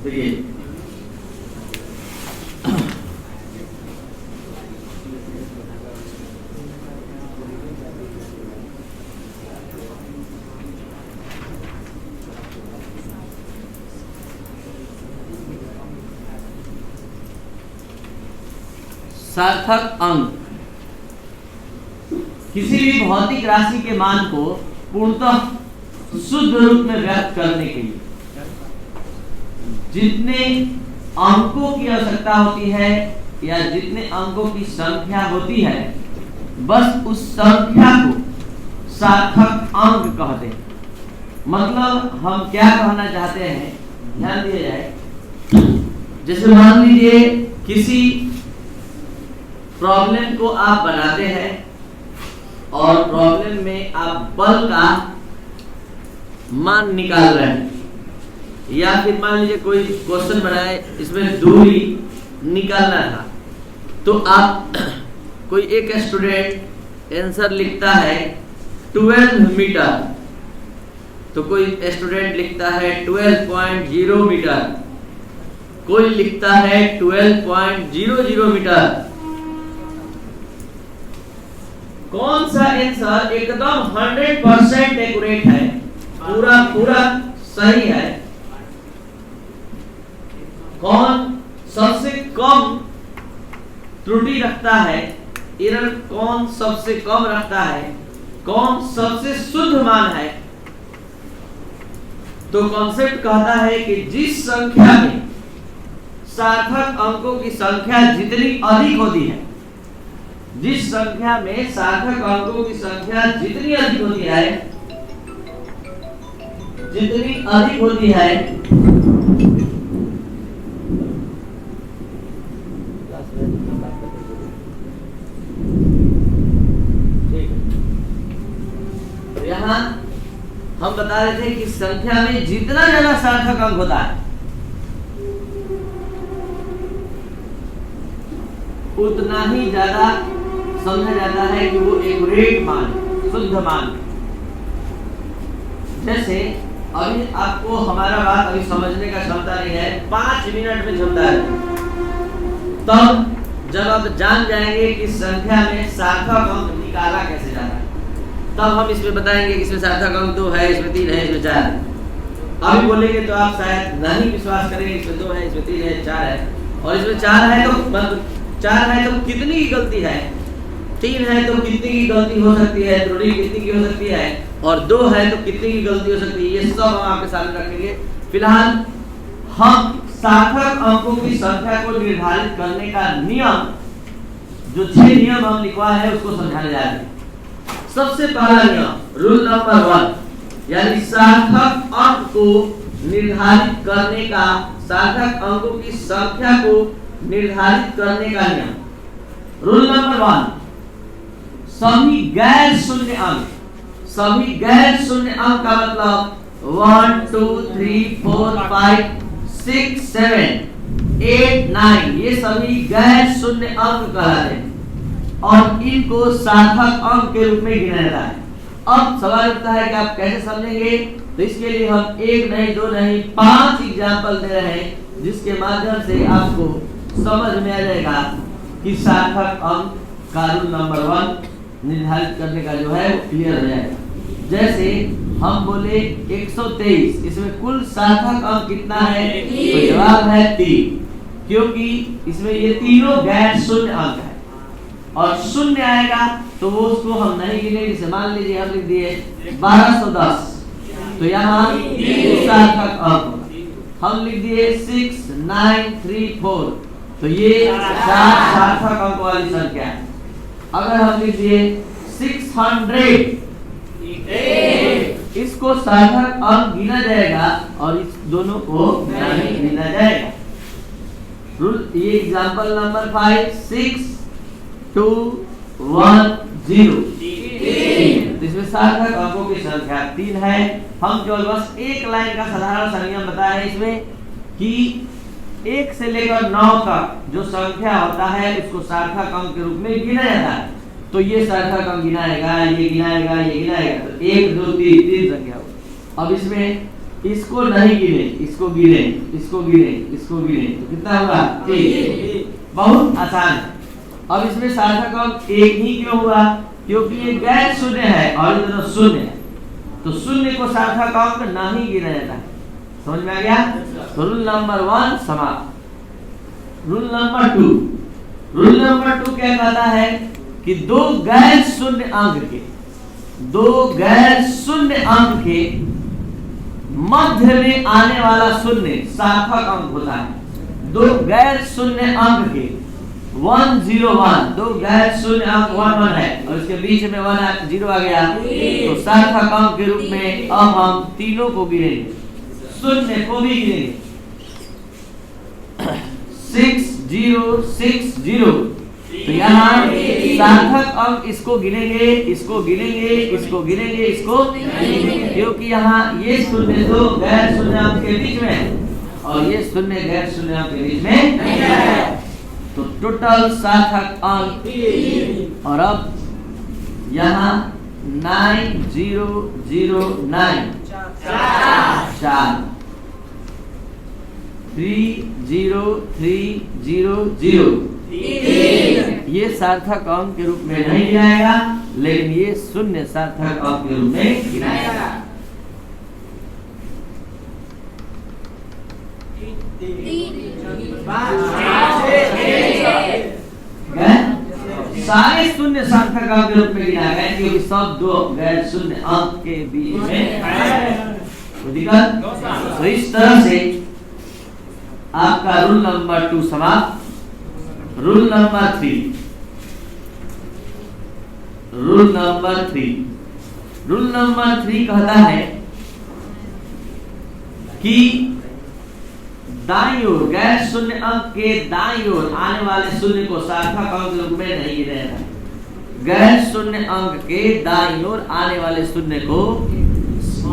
देखिए सार्थक अंक किसी भी भौतिक राशि के मान को पूर्णतः शुद्ध रूप में व्यक्त करने के लिए जितने अंकों की आवश्यकता होती है या जितने अंकों की संख्या होती है, बस उस संख्या को सार्थक अंक कहते हैं। मतलब हम क्या कहना चाहते हैं, ध्यान दिया जाए। जैसे मान लीजिए किसी प्रॉब्लम को आप बनाते हैं और प्रॉब्लम में आप बल का मान निकाल रहे हैं, या फिर मान लीजिए कोई क्वेश्चन बनाए, इसमें दूरी निकालना था, तो आप कोई एक स्टूडेंट आंसर लिखता है 12 मीटर, तो कोई स्टूडेंट लिखता है 12.0 मीटर, कोई लिखता है 12.00 मीटर। कौन सा आंसर एकदम 100% एक्यूरेट है, पूरा सही है, कौन सबसे कम त्रुटि रखता है, एरर कौन सबसे कम रखता है, कौन सबसे शुद्ध मान है। तो कॉन्सेप्ट कहता है कि जिस संख्या में सार्थक अंकों की संख्या जितनी अधिक होती है, जिस संख्या में सार्थक अंकों की संख्या जितनी अधिक होती है, यहाँ हम बता रहे थे कि संख्या में जितना ज्यादा सार्थक अंक होता है, उतना ही ज्यादा समझा जाता है कि वो एक्यूरेट मान, शुद्ध मान। जैसे अभी आपको हमारा बात अभी समझने का क्षमता नहीं है, 5 मिनट में क्षमता है, तब जब आप जान जाएंगे कि संख्या में सार्थक अंक निकाला कैसे जाता है, तब हम इसमें बताएंगे कि इसमें सार्थक अंक 2 है, इसमें 3 है, इसमें 4 है। अभी बोलेंगे तो आप शायद नहीं विश्वास करेंगे, इसमें 2 है, इसमें 3 है, 4 है, और इसमें 4 है तो कितनी की गलती है, 3 है तो कितनी की गलती हो सकती है, त्रुटि कितनी की हो सकती है, और 2 है तो कितनी की गलती हो सकती है, ये सब हम आपके सामने रखेंगे। फिलहाल हम सार्थक अंकों की संख्या को निर्धारित करने का नियम, जो 6 नियम हम लिखवा है, उसको समझाने जा रहे हैं। सबसे पहला नियम, रूल नंबर 1, यानी सार्थक अंक को निर्धारित करने का, सार्थक अंकों की संख्या को निर्धारित करने का नियम। रूल नंबर 1, सभी गैर शून्य अंक, सभी गैर शून्य अंक का मतलब 1 2 3 4 5 6 7 8 9, ये सभी गैर शून्य अंक कहलाते हैं और इनको सार्थक अंक के रूप में गिना जाता है। अब सवाल उठता है कि आप कैसे समझेंगे, तो इसके लिए हम 1 नहीं 2 नहीं 5 एग्जाम्पल दे रहे हैं, जिसके माध्यम से आपको समझ में आ जाएगा कि सार्थक अंक का रूल नंबर 1 निर्धारित करने का जो है वो क्लियर हो जाएगा। जैसे हम बोले 123, इसमें कुल सार्थक अंक कितना है, तो जवाब है 3, क्योंकि इसमें ये तीनों गैर शून्य अंक है और शून्य आएगा तो वो उसको हम नहीं गिनेंगे। जैसे मान लीजिए हम लिख दिए 1210, तो यहाँ सार्थक अंक हम लिख दिए 6 9 3 4, तो ये 4 सार्थक अंक वाली संख्या है। अगर हम लिख दिए 600, इसको सार्थक अंक गिना जाएगा और इस दोनों को नहीं गिना जाएगा। रूल, ये एग्जांपल नंबर 5, 6 2 1 0, 3। इसमें सार्थक अंकों की संख्या 3 है। हम केवल बस एक लाइन का साधारण सा नियम बताया है इसमें कि 1 से लेकर 9 तक जो संख्या होता है उसको सार्थक अंक के रूप में गिना जाता है। तो ये सार्थक अंक गिनाएगा, ये गिनाएगा, ये गिनाएगा, तो 1 2 3 संख्या हो। अब इसमें इसको नहीं गिने, इसको गिने, इसको गिने, इसको गिने, तो कितना हुआ? 1। बहुत आसान है। अब इसमें सार्थक अंक 1 ही क्यों हुआ? क्योंकि ये गैर शून्य है और ये दोनों शून्य है, तो शून्य को सार्थक अंक नहीं गिना जाता है। समझ में आ गया? तो रूल नंबर 1 समाप्त। रूल नंबर 2, रूल नंबर 2 क्या कहता है कि दो गैर शून्य अंक के मध्य में आने वाला शून्य सार्थक अंक होता है। दो गैर शून्य अंक के 1 0 1, दो गैर शून्य अंक 1 1 है और इसके बीच में 1 0 आ गया, तो सार्थक अंक के रूप में अब हम तीनों को गिनेंगे, शून्य को भी गिनेंगे। 6 0 6 0, तो यहाँ सार्थक अंक इसको गिनेंगे, इसको गिनेंगे, इसको गिनेंगे, इसको, क्योंकि यहाँ ये शून्य दो गैर शून्य अंक के बीच में और ये शून्य गैर शून्य अंक के बीच में नहीं है। तो टोटल सार्थक अंक, और अब यहाँ 9 0 0 9 4, 3 0 3 0 0, ये सार्थक अंक के रूप में नहीं गिनाएगा, लेकिन ये शून्य सार्थक अंक के रूप में गिनाएगा। सारे शून्य सार्थक अंक के रूप में गिनाएगा, क्योंकि सब दो गैर शून्य अंक के बीच में तो दिक्कत। तो इस तरह से आपका रूल नंबर 2 समाप्त। Rule number 3, rule number 3, rule number 3 कहता है कि दाईं ओर गैर शून्य अंक के दाईं ओर आने वाले शून्य को सार्थक अंक के रूप में नहीं गिना जाता। गैर शून्य अंक के दाईं ओर आने वाले शून्य को,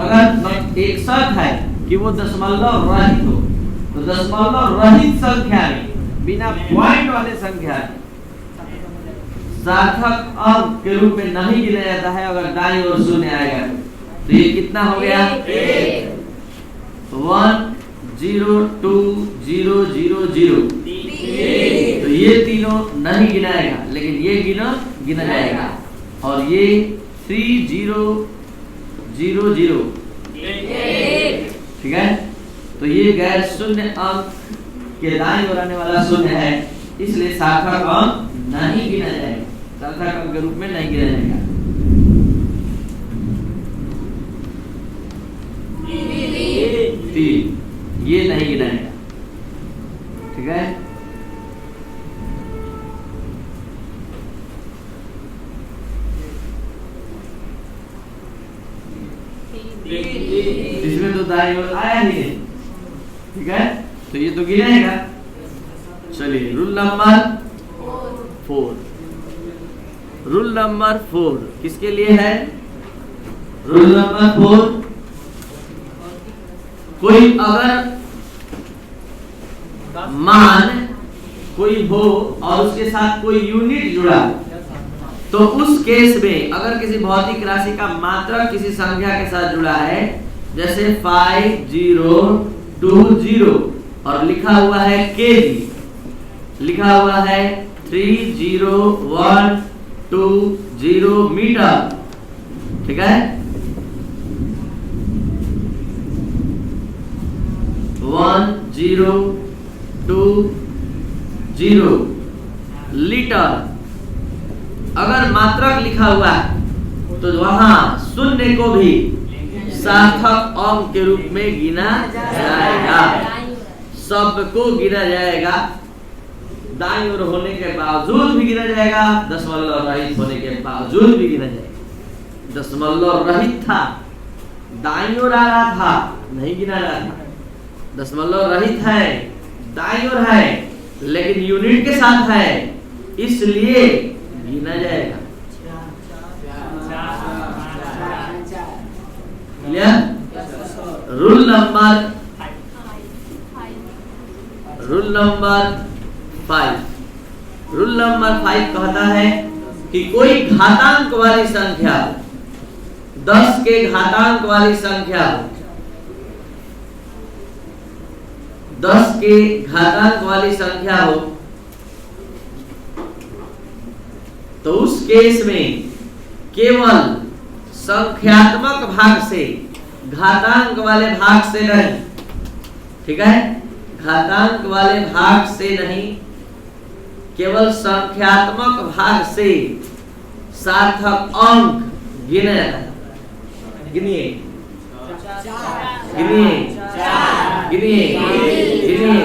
अगर एक शर्त है कि वो दशमलव रहित हो, तो दशमलव रहित संख्या में, बिना पॉइंट वाले संख्या सार्थक अंक के रूप में नहीं गिना जाता है। अगर दाईं ओर शून्य आएगा तो ये कितना हो गया? 1 0 2 0 0 0, तो ये तीनों नहीं गिनाएगा, लेकिन ये गिना जाएगा। और ये 3 0 0 0, ठीक है। तो ये गैर शून्य अंक के दाईं ओर आने वाला शून्य है, इसलिए सार्थक अंक नहीं गिना जाएगा, सार्थक अंक के रूप में नहीं गिना जाएगा। ये नहीं गिनाएगा, ठीक है। इसमें तो दाईं ओर आया ही है, ठीक है, तो ये तो गिनाएगा। चलिए रूल नंबर 4, रूल नंबर 4 किसके लिए है? रूल नंबर 4, कोई अगर मान कोई हो और उसके साथ कोई यूनिट जुड़ा, तो उस केस में अगर किसी भौतिक राशि का मात्रक किसी संख्या के साथ जुड़ा है, जैसे 5 0 2 0 और लिखा हुआ है kg, लिखा हुआ है 3 0 1 2 0 मीटर, ठीक है। 1 0 2 0 लीटर अगर मात्रक लिखा हुआ है, तो वहां शून्य को भी सार्थक अंक के रूप में गिना जाएगा, सबको गिना जाएगा, दाईं ओर होने के बावजूद भी गिना जाएगा, दशमलव रहित होने के बावजूद भी गिना जाएगा। दशमलव रहित था, दाईं ओर आ रहा था, नहीं गिना रहा था। दशमलव रहित है, दाईं ओर है, लेकिन यूनिट के साथ है, इसलिए गिना जाएगा। Clear? Rule number 5। Rule number 5 कहता है कि कोई घातांक वाली संख्या 10 के घातांक वाली संख्या 10 के घातांक वाली संख्या हो तो उस केस में केवल संख्यात्मक भाग से, घातांक वाले भाग से नहीं, ठीक है, घातांक वाले भाग से नहीं, केवल संख्यात्मक भाग से सार्थक अंक गिने जाता है। गिनिए गिनिए गिनिए गिनिए।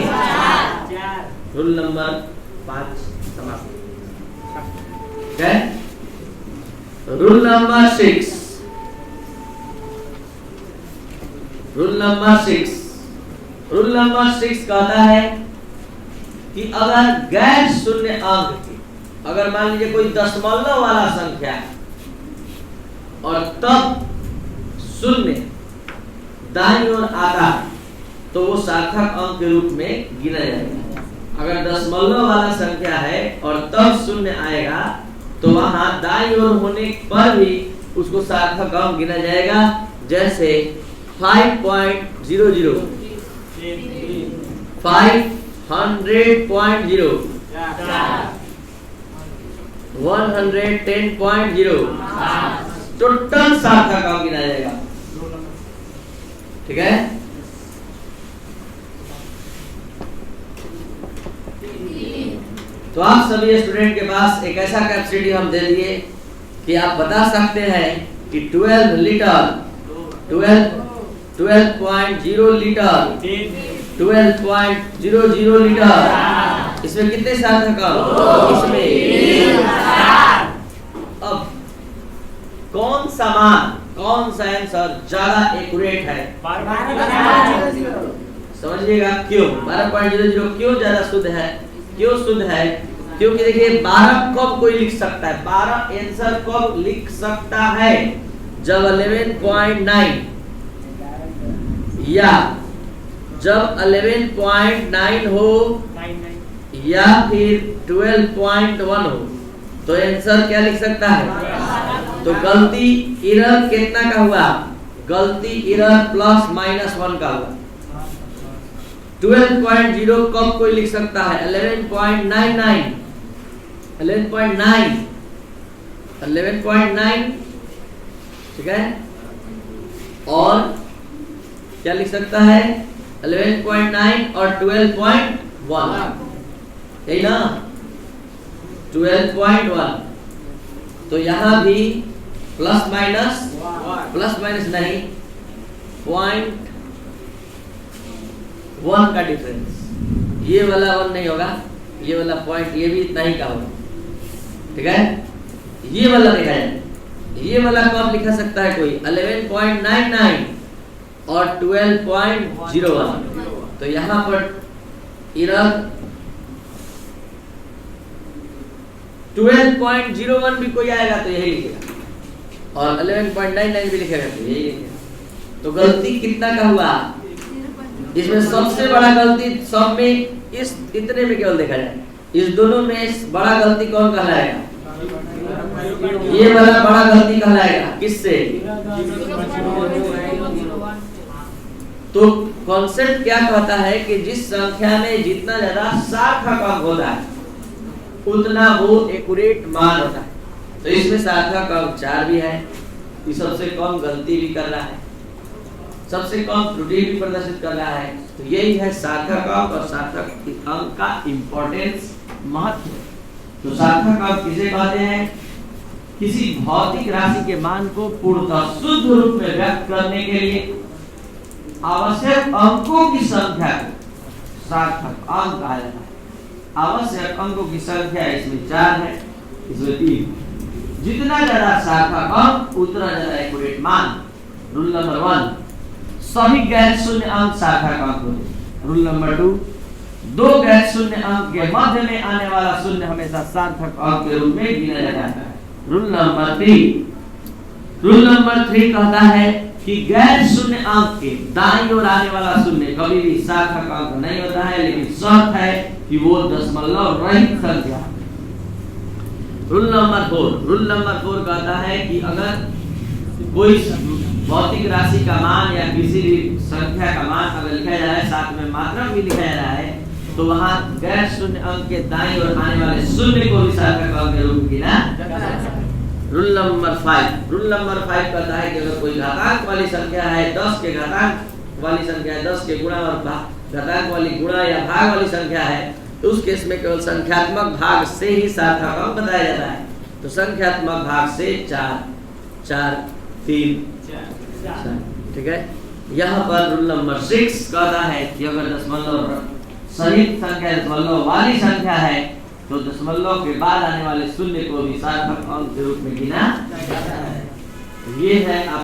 रूल नंबर 5 समाप्त। Rule number 6। Rule number 6। Rule number 6 कहता है कि अगर गैर शून्य अंक, अगर मान लीजिए कोई दशमलव वाला संख्या और तब शून्य दाईं ओर आता तो वो सार्थक अंक के रूप में गिना जाएगा। अगर दशमलव वाला संख्या है और तब शून्य आएगा तो वहां दाईं ओर होने पर भी उसको सार्थक अंक गिना जाएगा। जैसे 5.00, 500.0, 110.0 टोटल सार्थक अंक गिना जाएगा। ठीक है, तो आप सभी स्टूडेंट के पास एक ऐसा कैपेसिटी हम दे दिए कि आप बता सकते हैं कि 12 लीटर, 12.0 लीटर, 12.00 लीटर, इसमें कितने सार्थक अंक? इसमें। अब कौन सा मान, कौन सा आंसर ज्यादा एक्यूरेट है? समझिएगा क्यों 12.00 क्यों ज्यादा शुद्ध है? क्यों शुद्ध है? क्योंकि देखिए 12 कब कोई लिख सकता है? 12 आंसर कब लिख सकता है? जब 11.9 या जब 11.9 हो या फिर 12.1 हो तो आंसर क्या लिख सकता है? तो गलती एरर कितना का हुआ? गलती एरर प्लस माइनस 1 का हुआ। 12.0 कब कोई लिख सकता है? 11.99, 11.9, 11.9, ठीक है। और क्या लिख सकता है? 11.9 और 12.1, यही ना? 12.1। तो यहां भी प्लस माइनस नहीं, 0.1 का डिफरेंस। ये वाला 1 नहीं होगा, ये वाला पॉइंट, ये भी इतना ही का होगा। ठीक है, ये वाला देखा जाए, ये वाला कब लिखा सकता है कोई? 11.99 और 12.01। तो यहाँ पर एरर 12.01 भी कोई आएगा तो यही लिखेगा, और 11.99 भी लिखेगा तो यही लिखेगा। तो गलती कितना का हुआ? इसमें सबसे बड़ा गलती सब में इस इतने में केवल देखा जाए, इस दोनों में बड़ा गलती कौन कहलाएगा? ये वाला बड़ा गलती कहलाएगा। किससे? तो कॉन्सेप्ट क्या कहता है कि जिस संख्या में जितना ज्यादा सार्थक अंक होता है उतना वो एक्यूरेट मान होता है। तो इसमें सार्थक अंक 4 भी है, ये सबसे कम गलती भी कर रहा है, सबसे कम त्रुटि भी प्रदर्शित कर रहा है। तो यही है सार्थक अंक और सार्थक अंक का इंपॉर्टेंस, महत्व। तो सार्थक अंक किसे कहते हैं? किसी भौतिक राशि के मान को पूर्णतः शुद्ध रूप में व्यक्त करने के लिए आवश्यक अंकों की संख्या को सार्थक अंक कहा जाता है। आवश्यक अंकों की संख्या इसमें 4 है, इसमें 3। जितना ज्यादा सार्थक अंक उतना ज्यादा एक्यूरेट मान। रूल नंबर 1, सभी गैर शून्य अंक सार्थक अंक होते हैं। रूल नंबर 2, 2 गैर शून्य अंक के मध्य में आने वाला शून्य हमेशा सार्थक अंक के रूप में गिना जाता है। रूल नंबर 3 कहता है कि गैर शून्य अंक के दाईं ओर आने वाला शून्य कभी भी सार्थक अंक नहीं होता है, लेकिन शर्त है कि वो दशमलव रहित संख्या। रूल नंबर 4 कहता है कि अगर कोई भौतिक राशि का मान या किसी भी संख्या का मान अगर लिखा जा रहा है, साथ में मात्रक भी लिखा जा रहा है, तो वहां गैर शून्य अंक के दाईं ओर आने वाले शून्य को भी सार्थक अंक के रूप में गिना। रूल नंबर 5 कहता है कि अगर कोई घातांक वाली संख्या है, 10 के घातांक वाली संख्या है, 10 के गुणा और घातांक वाली गुणा या भाग वाली संख्या है, तो उस केस में केवल संख्यात्मक भाग से ही सार्थक अंक बताया जाता है। तो संख्यात्मक भाग से 4 3 4, ठीक है। यहाँ पर रूल नंबर 6 कहता है कि अगर दशमलव सहित संख्या दशमलव वाली संख्या है, तो दशमलव के बाद आने वाले शून्य को भी सार्थक अंक के रूप में गिना जाता है। ये है